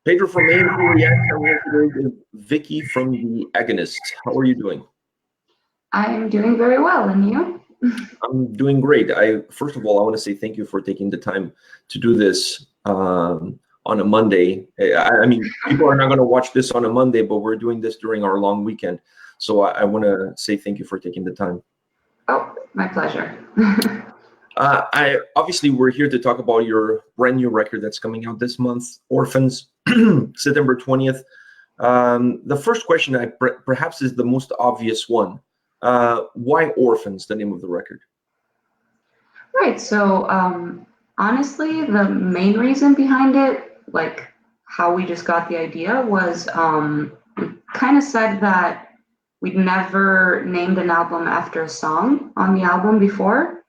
Pedro from AMC React. I'm here today with Vicky from the Agonist. How are you doing? I'm doing very well, and you? I'm doing great. First of all, I want to say thank you for taking the time to do this on a Monday. I mean, people are not going to watch this on a Monday, but we're doing this during our long weekend. So I want to say thank you for taking the time. Oh, my pleasure. Obviously, we're here to talk about your brand new record that's coming out this month, Orphans, September 20th. The first question perhaps is the most obvious one. Why Orphans, the name of the record? Right, so honestly, the main reason behind it, like how we just got the idea, was we kind of said that we'd never named an album after a song on the album before.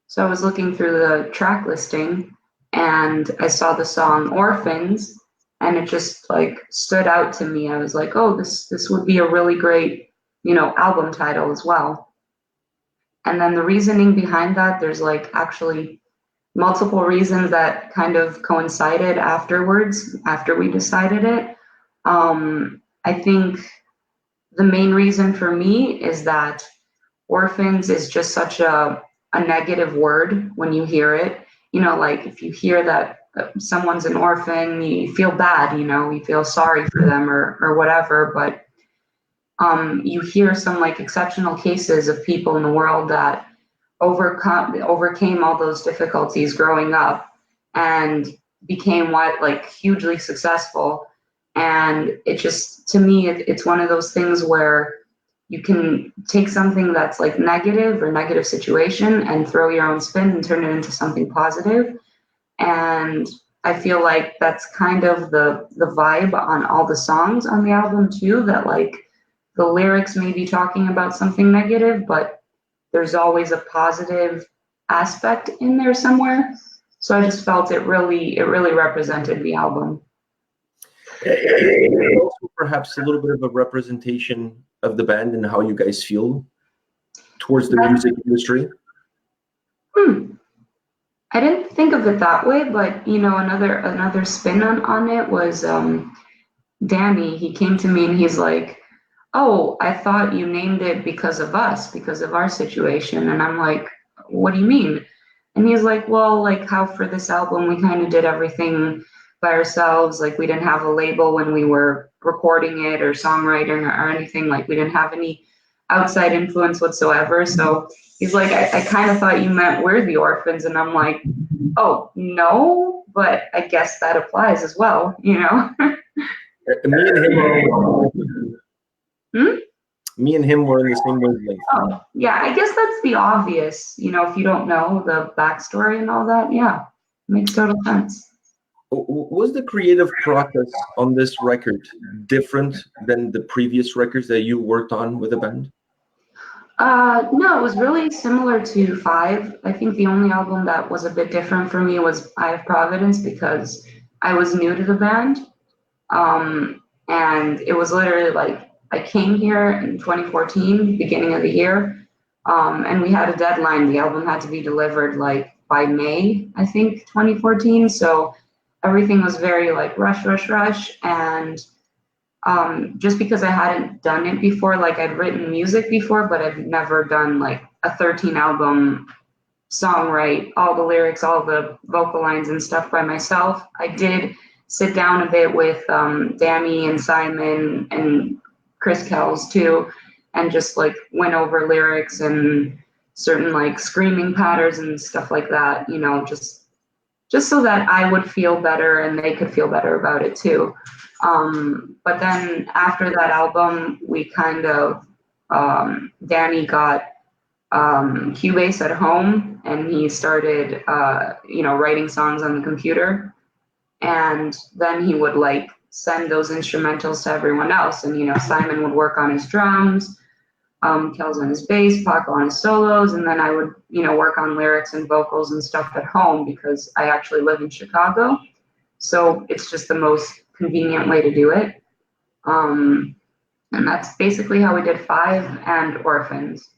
So I was looking through the track listing and I saw the song Orphans, and it just like stood out to me. I was like, oh, this would be a really great, album title as well. And then the reasoning behind that, there's like actually multiple reasons that kind of coincided afterwards, after we decided it. I think the main reason for me is that orphans is just such a negative word when you hear it. Like if you hear that someone's an orphan, you feel bad, you feel sorry for them or whatever. But you hear some like exceptional cases of people in the world that overcame all those difficulties growing up and became hugely successful. And it just, to me, it's one of those things where you can take something that's like negative situation and throw your own spin and turn it into something positive. And I feel like that's kind of the vibe on all the songs on the album too, that like the lyrics may be talking about something negative, but there's always a positive aspect in there somewhere. So I just felt it really represented the album. Also, perhaps a little bit of a representation of the band and how you guys feel towards the music industry. I didn't think of it that way, but another spin on it was Danny. He came to me and he's like, oh, I thought you named it because of us, because of our situation. And I'm like, what do you mean? And he's like, well, like how for this album we kind of did everything by ourselves. Like we didn't have a label when we were recording it or songwriting or anything. Like we didn't have any outside influence whatsoever. So he's like, I kind of thought you meant we're the Orphans. And I'm like, oh, no, but I guess that applies as well, Me and him were in the same wavelength. Oh, yeah, I guess that's the obvious, if you don't know the backstory and all that. Yeah, makes total sense. Was the creative process on this record different than the previous records that you worked on with the band? No, it was really similar to 5. I think the only album that was a bit different for me was Eye of Providence, because I was new to the band. And it was literally like I came here in 2014, beginning of the year, and we had a deadline. The album had to be delivered like by May, I think, 2014. So everything was very like rush. And just because I hadn't done it before, like I'd written music before, but I've never done like a 13 album songwrite, all the lyrics, all the vocal lines and stuff by myself. I did sit down a bit with Danny and Simon and Chris Kells too, and just like went over lyrics and certain like screaming patterns and stuff like that, just so that I would feel better and they could feel better about it too. But then after that album, we kind of, Danny got Cubase at home and he started, writing songs on the computer. And then he would like send those instrumentals to everyone else. And, Simon would work on his drums, Kells on his bass, Paco on his solos. And then I would, work on lyrics and vocals and stuff at home because I actually live in Chicago. So it's just the most convenient way to do it. And that's basically how we did 5 and Orphans.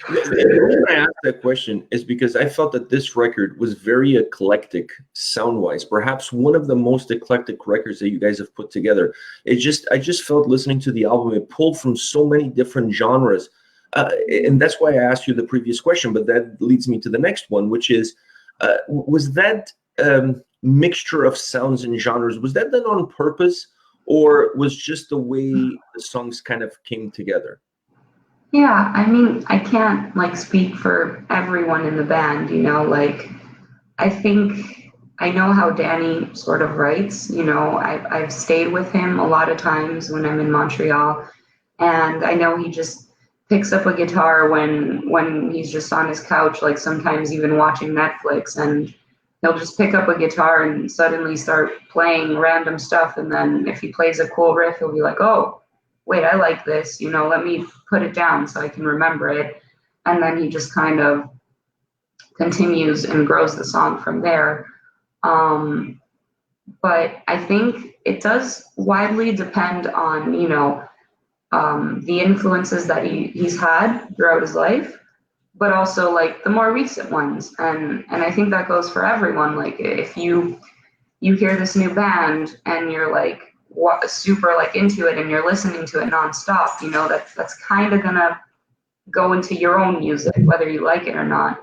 The reason I asked that question is because I felt that this record was very eclectic sound-wise, perhaps one of the most eclectic records that you guys have put together. I just felt listening to the album, it pulled from so many different genres. And that's why I asked you the previous question, but that leads me to the next one, which is, was that mixture of sounds and genres, was that done on purpose, or was just the way the songs kind of came together? Yeah, I mean, I can't like speak for everyone in the band, like I think I know how Danny sort of writes, I've stayed with him a lot of times when I'm in Montreal, and I know he just picks up a guitar when he's just on his couch, like sometimes even watching Netflix, and he'll just pick up a guitar and suddenly start playing random stuff, and then if he plays a cool riff, he'll be like, oh, wait, I like this, let me put it down so I can remember it. And then he just kind of continues and grows the song from there. But I think it does widely depend on, the influences that he's had throughout his life, but also like the more recent ones. And I think that goes for everyone. Like if you hear this new band and you're like, super like into it and you're listening to it nonstop, that's kind of gonna go into your own music, whether you like it or not.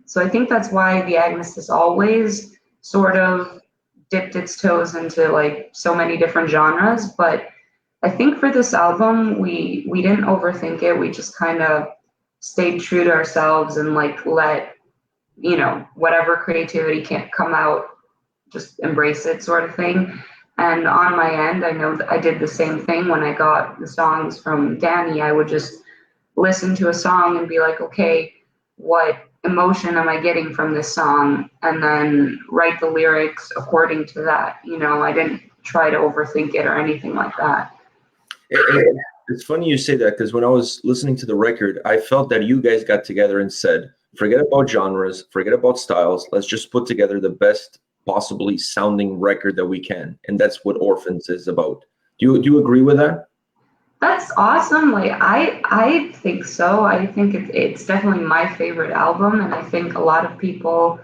So I think that's why the Agonist has always sort of dipped its toes into like so many different genres. But I think for this album, we didn't overthink it. We just kind of stayed true to ourselves and like let, whatever creativity can't come out, just embrace it sort of thing. And on my end, I know that I did the same thing when I got the songs from Danny. I would just listen to a song and be like, okay, what emotion am I getting from this song? And then write the lyrics according to that. I didn't try to overthink it or anything like that. It's funny you say that, because when I was listening to the record, I felt that you guys got together and said, forget about genres, forget about styles, let's just put together the best possibly sounding record that we can, and that's what Orphans is about. Do you agree with that? That's awesome. Like I think so. I think it's definitely my favorite album, and I think a lot of people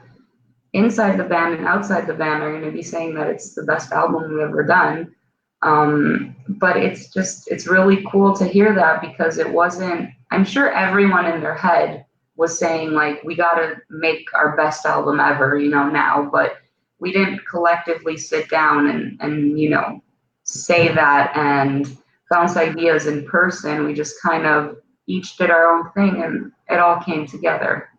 inside the band and outside the band are going to be saying that it's the best album we've ever done. But it's really cool to hear that, because it wasn't, I'm sure everyone in their head was saying like, we got to make our best album ever, now, but we didn't collectively sit down and say that and bounce ideas in person. We just kind of each did our own thing, and it all came together.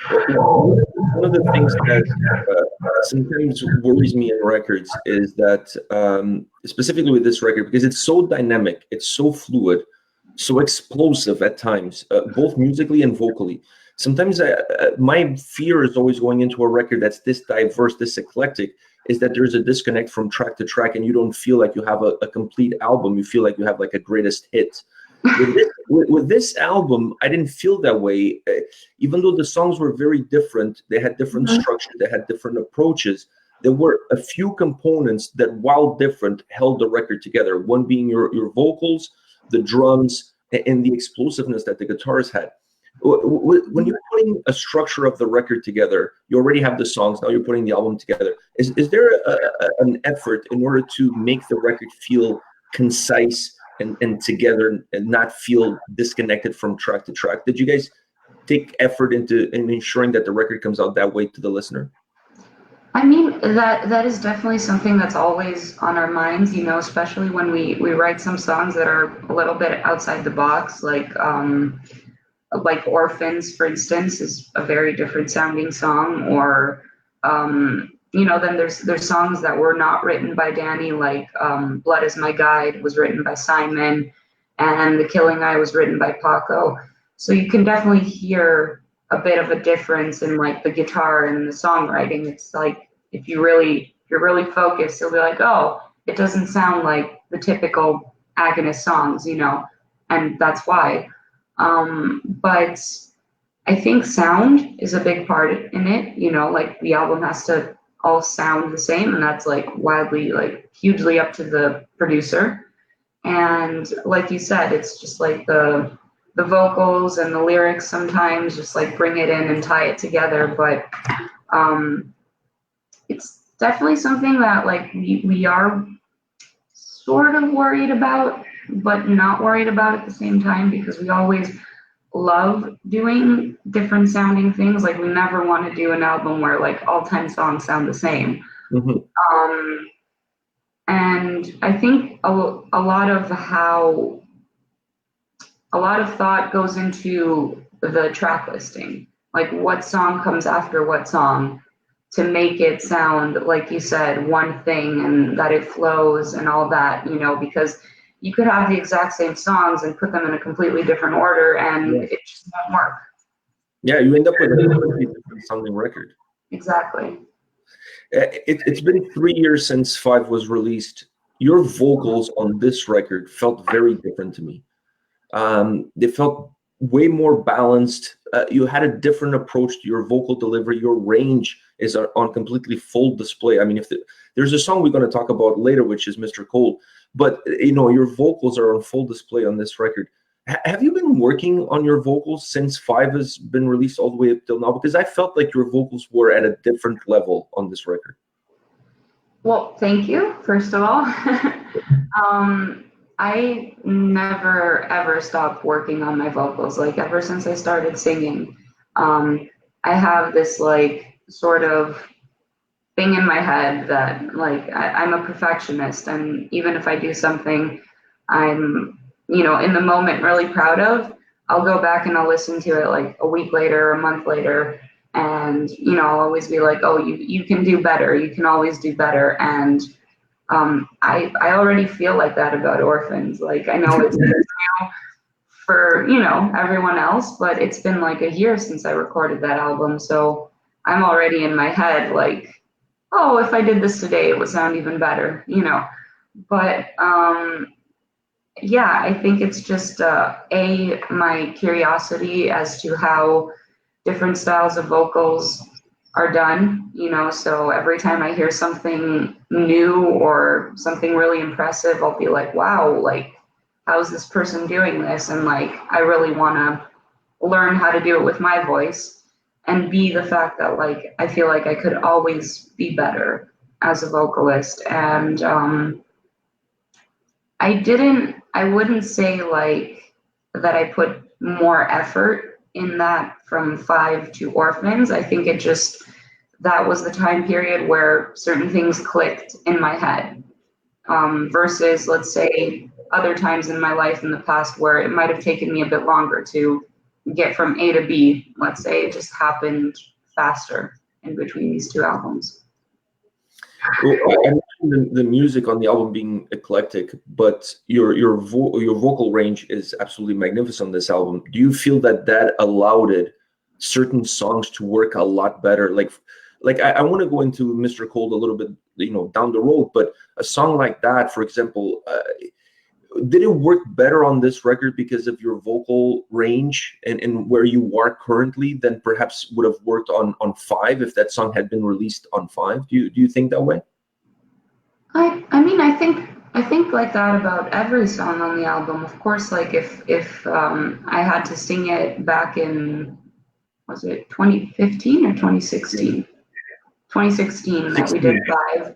One of the things that sometimes worries me in records is that, specifically with this record, because it's so dynamic, it's so fluid, so explosive at times, both musically and vocally. Sometimes my fear is always going into a record that's this diverse, this eclectic, is that there's a disconnect from track to track, and you don't feel like you have a complete album. You feel like you have like a greatest hit. With this album, I didn't feel that way. Even though the songs were very different, they had different structure, they had different approaches. There were a few components that, while different, held the record together. One being your vocals, the drums, and the explosiveness that the guitars had. When you're putting a structure of the record together, you already have the songs, now you're putting the album together. Is there an effort in order to make the record feel concise and together and not feel disconnected from track to track? Did you guys take effort in ensuring that the record comes out that way to the listener? I mean, that is definitely something that's always on our minds, especially when we write some songs that are a little bit outside the box, like Orphans, for instance, is a very different sounding song, or then there's songs that were not written by Danny, like Blood is My Guide was written by Simon, and The Killing Eye was written by Paco. So you can definitely hear a bit of a difference in like the guitar and the songwriting. It's like if you're really focused, you'll be like, oh, it doesn't sound like the typical Agonist songs, and that's why. But I think sound is a big part in it, like the album has to all sound the same, and that's like wildly, like hugely up to the producer. And like you said, it's just like the the vocals and the lyrics sometimes just like bring it in and tie it together. But it's definitely something that like we are sort of worried about, but not worried about at the same time, because we always love doing different sounding things. Like we never want to do an album where like all 10 songs sound the same. And I think a lot of thought goes into the track listing, like what song comes after what song, to make it sound, like you said, one thing, and that it flows and all that, you know, because you could have the exact same songs and put them in a completely different order and it just won't work. Yeah, you end up with a completely different sounding record. Exactly. It's been 3 years since 5 was released. Your vocals on this record felt very different to me. They felt way more balanced. You had a different approach to your vocal delivery. Your range is on completely full display. I mean, there's a song we're going to talk about later, which is Mr. Cold, but you know, your vocals are on full display on this record. Have you been working on your vocals since 5 has been released all the way up till now? Because I felt like your vocals were at a different level on this record. Well, thank you, first of all. I never, ever stopped working on my vocals. Like, ever since I started singing, I have this, like, sort of thing in my head that, like, I'm a perfectionist. And even if I do something I'm, you know, in the moment really proud of, I'll go back and I'll listen to it, like, a week later, a month later, and, you know, I'll always be like, oh, you can do better. You can always do better. And I already feel like that about Orphans. Like, I know it's new for, you know, everyone else, but it's been like a year since I recorded that album. So I'm already in my head like, oh, if I did this today, it would sound even better, you know. But yeah, I think it's just my curiosity as to how different styles of vocals are done, you know. So every time I hear something new or something really impressive, I'll be like, wow, like, how's this person doing this? And like, I really want to learn how to do it with my voice, and be the fact that like, I feel like I could always be better as a vocalist. And I wouldn't say like that I put more effort in that from 5 to Orphans. I think it just, that was the time period where certain things clicked in my head, versus, let's say, other times in my life in the past where it might have taken me a bit longer to get from A to B. Let's say it just happened faster in between these two albums. Well, I mentioned the music on the album being eclectic, but your vocal range is absolutely magnificent on this album. Do you feel that allowed certain songs to work a lot better? Like I want to go into Mr. Cold a little bit, you know, down the road, but a song like that, for example, did it work better on this record because of your vocal range and where you are currently than perhaps would have worked on 5 if that song had been released on 5? Do you think that way? I mean, I think like that about every song on the album. Of course, like if I had to sing it back in, was it 2015 or 2016? 2016 that we did 5.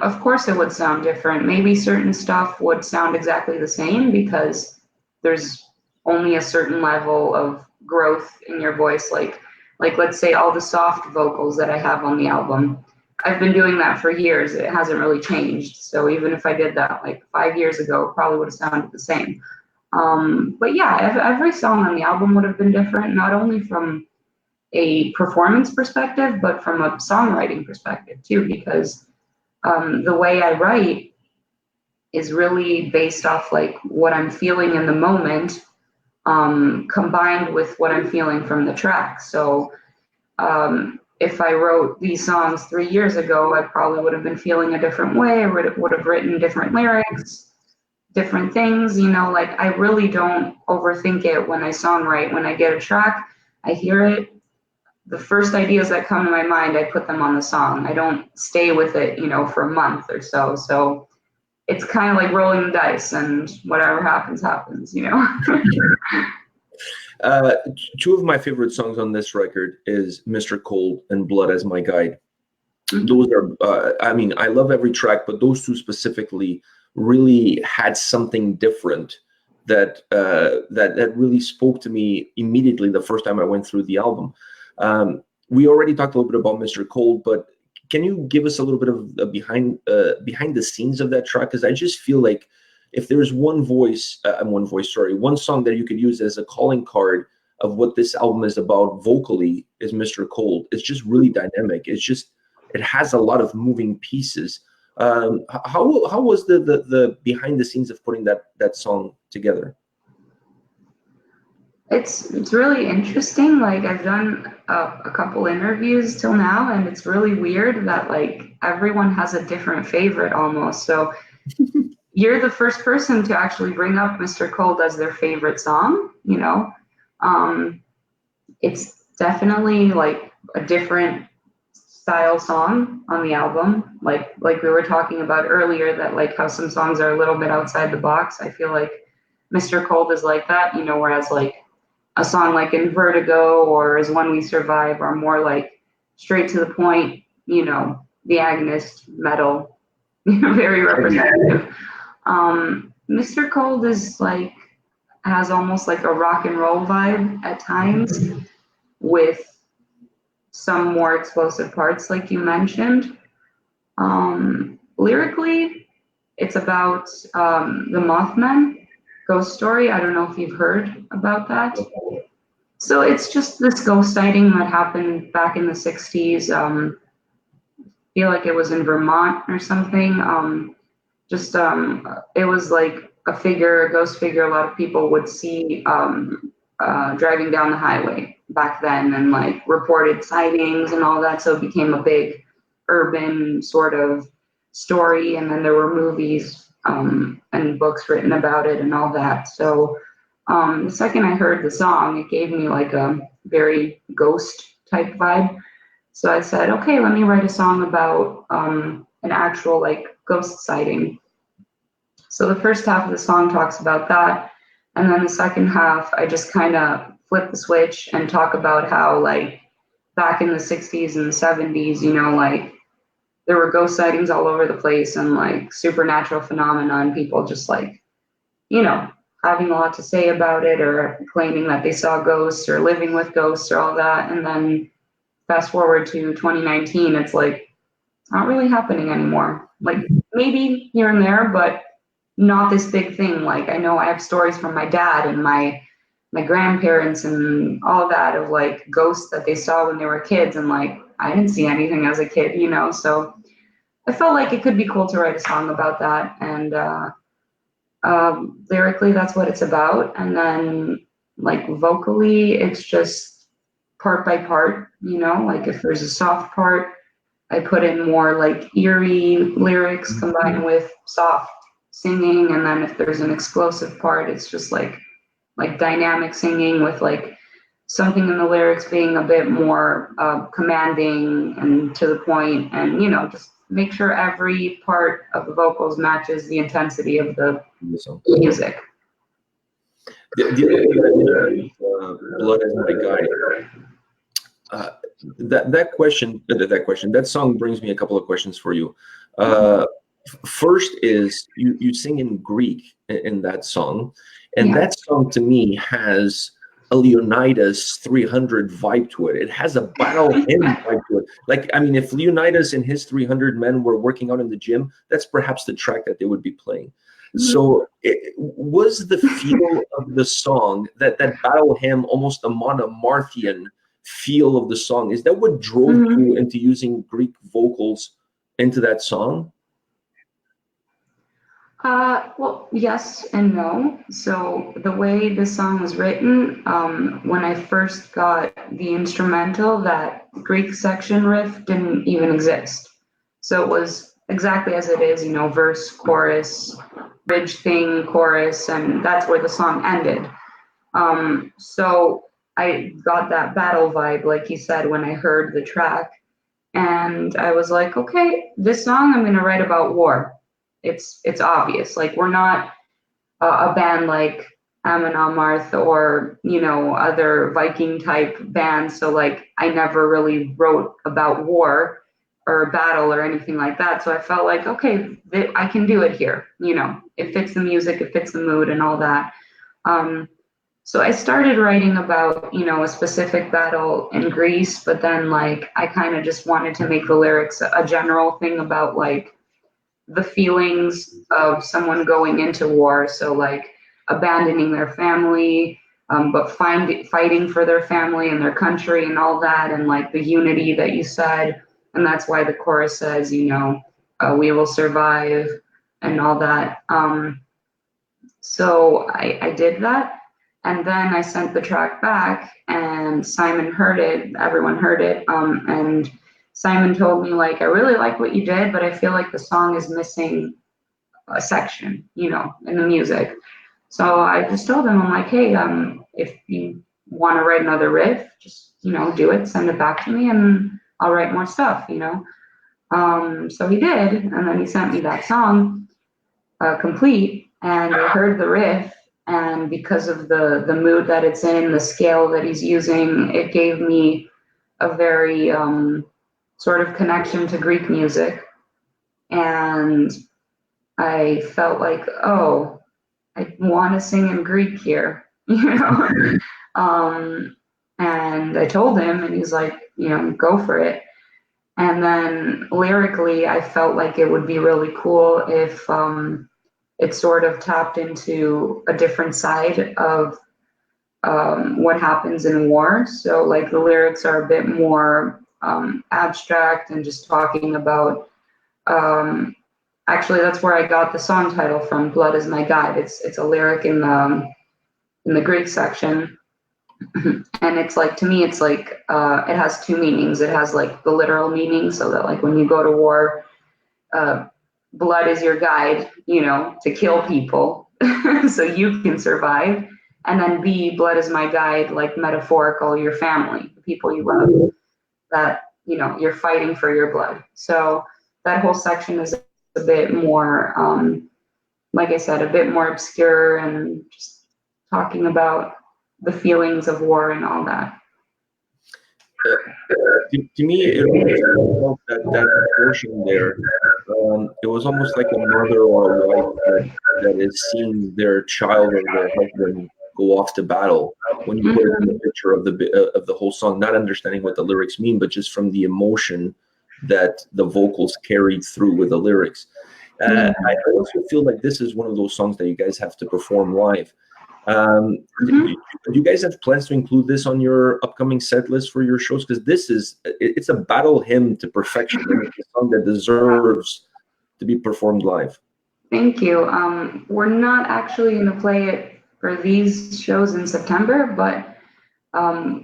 Of course it would sound different. Maybe certain stuff would sound exactly the same because there's only a certain level of growth in your voice. Like let's say all the soft vocals that I have on the album, I've been doing that for years. It hasn't really changed. So even if I did that like 5 years ago, it probably would have sounded the same. But yeah, every song on the album would have been different, not only from a performance perspective, but from a songwriting perspective too, because the way I write is really based off like what I'm feeling in the moment, combined with what I'm feeling from the track. So if I wrote these songs 3 years ago, I probably would have been feeling a different way. I would have written different lyrics, different things, you know. Like, I really don't overthink it when I songwrite. When I get a track, I hear it, the first ideas that come to my mind, I put them on the song. I don't stay with it, you know, for a month or so. So it's kind of like rolling the dice, and whatever happens, happens, you know. Two of my favorite songs on this record is Mr. Cold and Blood as My Guide. Those are, I mean, I love every track, but those two specifically really had something different that that really spoke to me immediately the first time I went through the album. We already talked a little bit about Mr. Cold, but can you give us a little bit of behind the scenes of that track? Because I just feel like if there's one song that you could use as a calling card of what this album is about vocally, is Mr. Cold. It's just really dynamic. It has a lot of moving pieces. How was the behind the scenes of putting that song together? It's really interesting. Like, I've done a couple interviews till now, and it's really weird that like everyone has a different favorite almost. So you're the first person to actually bring up Mr. Cold as their favorite song, you know. It's definitely like a different style song on the album. Like we were talking about earlier, that like how some songs are a little bit outside the box. I feel like Mr. Cold is like that, you know, whereas like a song like In Vertigo or As One We Survive are more like straight to the point, you know, the Agonist metal, very representative. Mr. Cold is like, has almost like a rock and roll vibe at times, with some more explosive parts like you mentioned. Lyrically, it's about the Mothman ghost story. I don't know if you've heard about that. So it's just this ghost sighting that happened back in the 60s. I feel like it was in Vermont or something. It was like a ghost figure a lot of people would see driving down the highway back then, and like reported sightings and all that. So it became a big urban sort of story, and then there were movies and books written about it and all that. So the second I heard the song, it gave me like a very ghost type vibe. So I said, okay, let me write a song about an actual like ghost sighting. So the first half of the song talks about that, and then the second half I just kind of flip the switch and talk about how like back in the 60s and 70s, you know, like there were ghost sightings all over the place, and like supernatural phenomena, and people just like, you know, having a lot to say about it, or claiming that they saw ghosts or living with ghosts or all that. And then fast forward to 2019, it's like, it's not really happening anymore. Like maybe here and there, but not this big thing. Like I know I have stories from my dad and my grandparents and all that of like ghosts that they saw when they were kids, and like I didn't see anything as a kid, you know. So I felt like it could be cool to write a song about that, and lyrically that's what it's about. And then like vocally, it's just part by part, you know. Like if there's a soft part, I put in more like eerie lyrics combined with soft singing, and then if there's an explosive part, it's just like dynamic singing with like something in the lyrics being a bit more commanding and to the point, and you know, just make sure every part of the vocals matches the intensity of the music. The other thing Blood as My Guide. That song brings me a couple of questions for you. First is you sing in Greek in that song, and that song to me has a Leonidas 300 vibe to it. It has a battle hymn vibe to it. Like, I mean, if Leonidas and his 300 men were working out in the gym, that's perhaps the track that they would be playing. So was the feel of the song, that battle hymn, almost a Monomarthian feel of the song, is that what drove you into using Greek vocals into that song? Well, yes and no. So the way this song was written, when I first got the instrumental, that Greek section riff didn't even exist. So it was exactly as it is, you know, verse, chorus, bridge thing, chorus, and that's where the song ended. So I got that battle vibe, like you said, when I heard the track, and I was like, okay, this song I'm going to write about war. it's obvious. Like, we're not a band like Amon Amarth or, you know, other Viking type bands. So like, I never really wrote about war or battle or anything like that. So I felt like, okay, I can do it here. You know, it fits the music, it fits the mood and all that. So I started writing about, you know, a specific battle in Greece, but then like, I kind of just wanted to make the lyrics a general thing about like the feelings of someone going into war. So like, abandoning their family, but fighting for their family and their country and all that, and like the unity that you said. And that's why the chorus says, you know, we will survive and all that. So I did that. And then I sent the track back and Simon heard it, everyone heard it. And Simon told me like, I really like what you did, but I feel like the song is missing a section, you know, in the music. So I just told him, I'm like, hey, if you want to write another riff, just, you know, do it, send it back to me, and I'll write more stuff, you know. So he did, and then he sent me that song complete, and I heard the riff, and because of the mood that it's in, the scale that he's using, it gave me a very sort of connection to Greek music, and I felt like, oh, I want to sing in Greek here, you know? And I told him, and he's like, you know, go for it. And then lyrically, I felt like it would be really cool if it sort of tapped into a different side of what happens in war. So like the lyrics are a bit more abstract and just talking about actually, that's where I got the song title from, Blood is My Guide. It's a lyric in the Greek section. And it's like, to me, it's like, it has two meanings. It has like the literal meaning, so that like when you go to war, blood is your guide, you know, to kill people so you can survive. And then B, blood is my guide, like metaphorical, your family, the people you love, that, you know, you're fighting for your blood. So that whole section is a bit more, like I said, a bit more obscure and just talking about the feelings of war and all that. To me, it was that portion there. It was almost like a mother or a wife that is seeing their child or their husband go off to battle. When you put it in the picture of the whole song, not understanding what the lyrics mean, but just from the emotion that the vocals carried through with the lyrics. I also feel like this is one of those songs that you guys have to perform live. Do you guys have plans to include this on your upcoming set list for your shows? Because it's a battle hymn to perfection. It's a song that deserves to be performed live. Thank you. We're not actually going to play it for these shows in September, but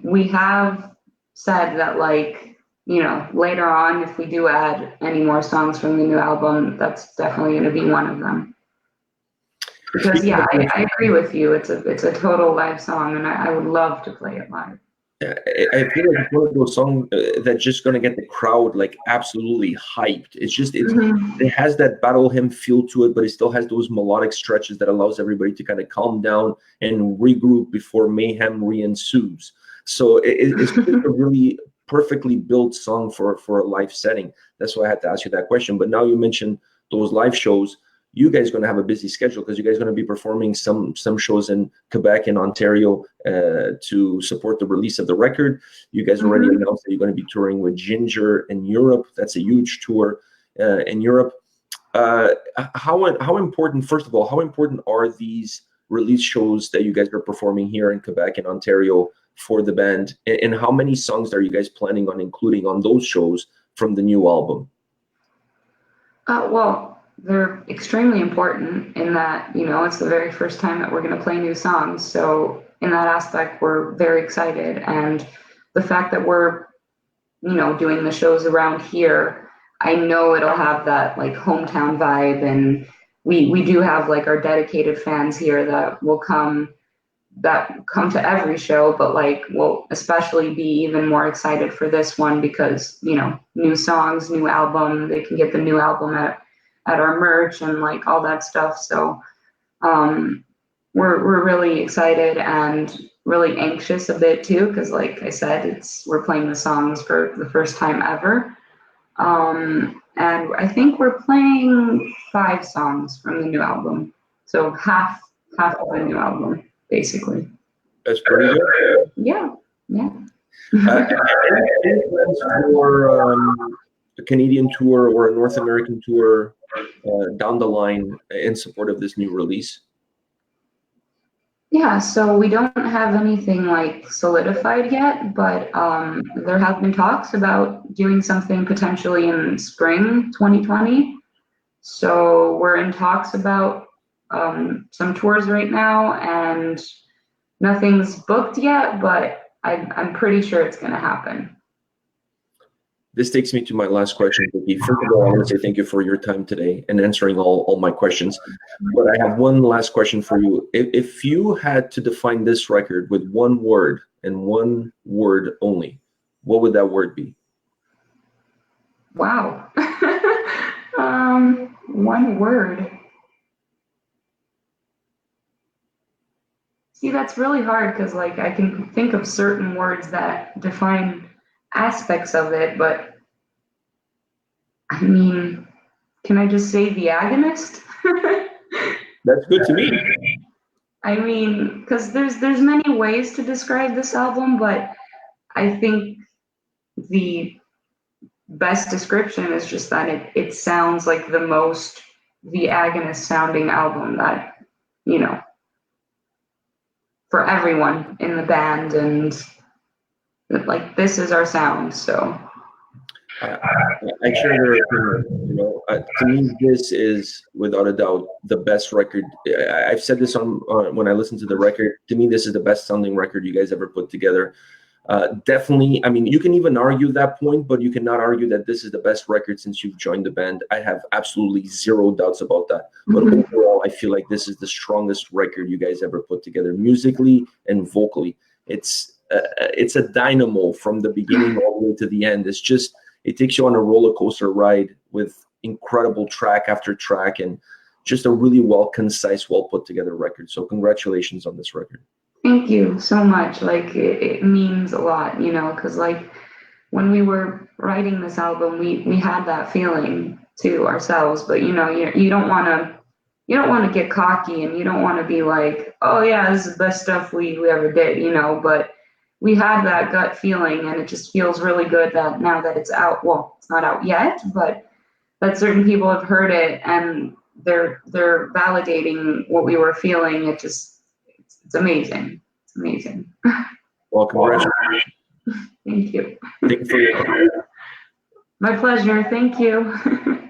we have said that, like, you know, later on, if we do add any more songs from the new album, that's definitely going to be one of them. Because yeah, I agree with you. It's a total live song, and I would love to play it live. Yeah, I feel like it's one of those songs that's just gonna get the crowd like absolutely hyped. It has that battle hymn feel to it, but it still has those melodic stretches that allows everybody to kind of calm down and regroup before mayhem re-ensues. So it's just a really perfectly built song for a live setting. That's why I had to ask you that question. But now you mentioned those live shows. You guys are going to have a busy schedule because you guys are going to be performing some shows in Quebec and Ontario to support the release of the record. You guys already announced that you're going to be touring with Jinjer in Europe. That's a huge tour in Europe. How important, first of all, how important are these release shows that you guys are performing here in Quebec and Ontario for the band? And how many songs are you guys planning on including on those shows from the new album? Well, they're extremely important in that, you know, it's the very first time that we're going to play new songs. So in that aspect, we're very excited. And the fact that we're, you know, doing the shows around here, I know it'll have that like hometown vibe. And we do have like our dedicated fans here that come to every show, but like will especially be even more excited for this one because, you know, new songs, new album, they can get the new album at at our merch and like all that stuff. So we're really excited and really anxious a bit too, because like I said, we're playing the songs for the first time ever. And I think we're playing 5 songs from the new album. So half of the new album, basically. That's pretty good. Yeah. Any plans for a Canadian tour or a North American tour down the line in support of this new release? Yeah, so we don't have anything like solidified yet, but there have been talks about doing something potentially in spring 2020. So we're in talks about some tours right now, and nothing's booked yet, but I'm pretty sure it's going to happen. This takes me to my last question, Vicky. First of all, I want to say thank you for your time today and answering all my questions. But I have one last question for you. If you had to define this record with one word and one word only, what would that word be? Wow. One word. See, that's really hard because like I can think of certain words that define aspects of it, but I mean, can I just say the Agonist? That's good to me. I mean, because there's many ways to describe this album, but I think the best description is just that it sounds like the most the Agonist sounding album that, you know, for everyone in the band, and like this is our sound. So I share their opinion. You know, to me, this is without a doubt the best record. I've said this on when I listened to the record. To me, this is the best sounding record you guys ever put together. Definitely. I mean, you can even argue that point, but you cannot argue that this is the best record since you've joined the band. I have absolutely zero doubts about that. But overall, I feel like this is the strongest record you guys ever put together, musically and vocally. It's a dynamo from the beginning all the way to the end. It's just, it takes you on a roller coaster ride with incredible track after track and just a really concise, well put together record. So congratulations on this record. Thank you so much. Like it means a lot, you know, because like when we were writing this album, we had that feeling to ourselves, but you know, you don't want to get cocky, and you don't want to be like, oh yeah, this is the best stuff we ever did, you know, but we had that gut feeling, and it just feels really good that now that it's out, well, it's not out yet, but that certain people have heard it and they're validating what we were feeling. It's amazing. It's amazing. Well, congratulations. Thank you. Thank you for your time. My pleasure. Thank you.